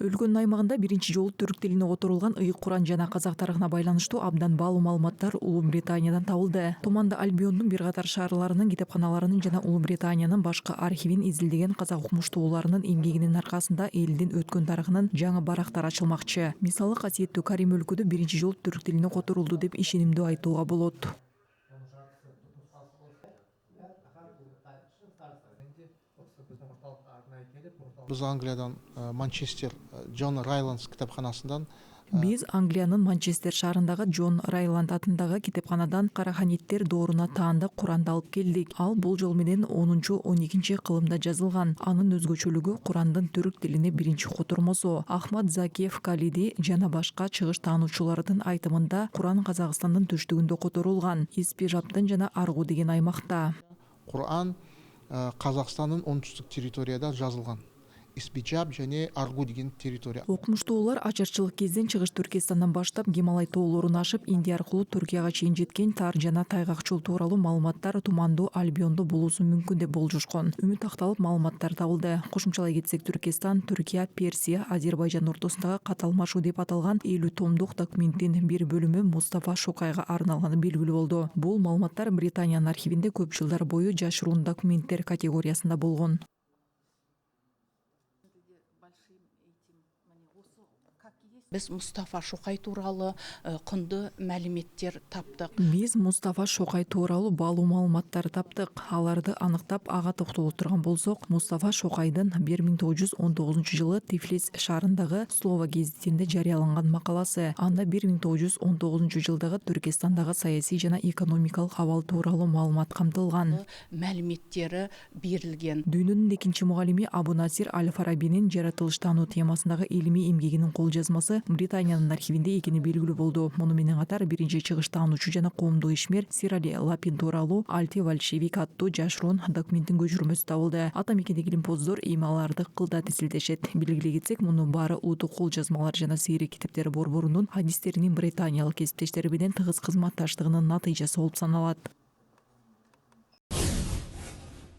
Өлкөнүн аймагында биринчи жолу түрк тилине которулган ыйык Куран жана казак тарыхына байланыштуу абдан баалуу маалыматтар Улуу Британиядан табылды. Туманда Альбиондун бир катар шаарларынын китепканаларынын жана Улуу Британиянын башка архивин изилдеген казак окумуштууларынын эмгегинин аркасында элдин өткөн тарыхынын жаңы барактары ачылмакчы. Мисалы, касиеттүү Карим өлкөдө биринчи жолу түрк тилине которулду деп ишенимдүү айтууга болот. Biz Angliyadan Manchester John Rylands китапханасынан Биз Англиянын Манчестер шаарындагы Джон Райланд атындагы китепканадан Караханиттер дооруна таандык Куранды алып келдик. Ал бул жол менен 10-12 кылымда жазылган. Анын өзгөчөлүгү Курандын түрк тилине биринчи котурмосу. Ахмад Закиев Калиди жана башка чыгыш таануучулардын айтымында Куран Казакстандын түштүгүндө которулган, Испижабтын жана Аргу деген аймакта. Куран Казакстандын оңтүстүк территорияда жазылган. Испижаб және Аргу деген территория. Окумуштуулар ачарчылык кезден чыгыш Түркистандан баштап Гималай тоолорун ашып Индия аркылуу Түркияга чейин жеткен тар жана тайгакчыл тууралуу маалыматтар тумандуу Альбионду болуусу мүмкүн деп болжошкон. Үмүт акталып маалыматтар табылды. Кошумчалай кетсек, Түркистан, Түркия, Персия, Азербайжан ортосундагы каталмашуу деп аталган 50 томдук документтин бир бөлүмү Мустафа Шокайга арналганы белгилүү болду. Бул маалыматтар Британиянын архивинде көп жылдар бою жашыруун документтер категориясында болгон. Biz Mustafa Шокай тууралуу кундуу маалыматтар таптык. Биз Мустафа Шокай тууралуу баалуу маалыматтар таптык. Аларды аныктап ага токтоло турган болсок, Мустафа Шокайдын 1919-жылы Тифлис шаарындагы Слово гезитинде жарыяланган макаласы, анда 1919-жылдагы Түркистандагы саясий жана экономикалык абал тууралуу маалымат камтылган. Маалыматтары берилген. Дүйнөнүн экинчи мугалими Абу Насир Аль-Фарабинин жаратылыштануу темасындагы илимий эмгегинин кол жазмасы Британиянын архивинде экени белгилүү болду. Муну менен катар биринчи чыгыш таануучу жана коомдук ишмер Сир Али Лапин тууралуу Альти-Вальшевик аттуу жашыруун документтин көчүрмөсү табылды. Ата мекендеги илимпоздор эми кылда тизилдешет. Белгилей кетсек, муну баары улуттук кол жазмалар жана сейри китептер борборунун хадистеринин британиялык кесиптештери менен тыгыз кызматташтыгынын натыйжасы болуп саналат.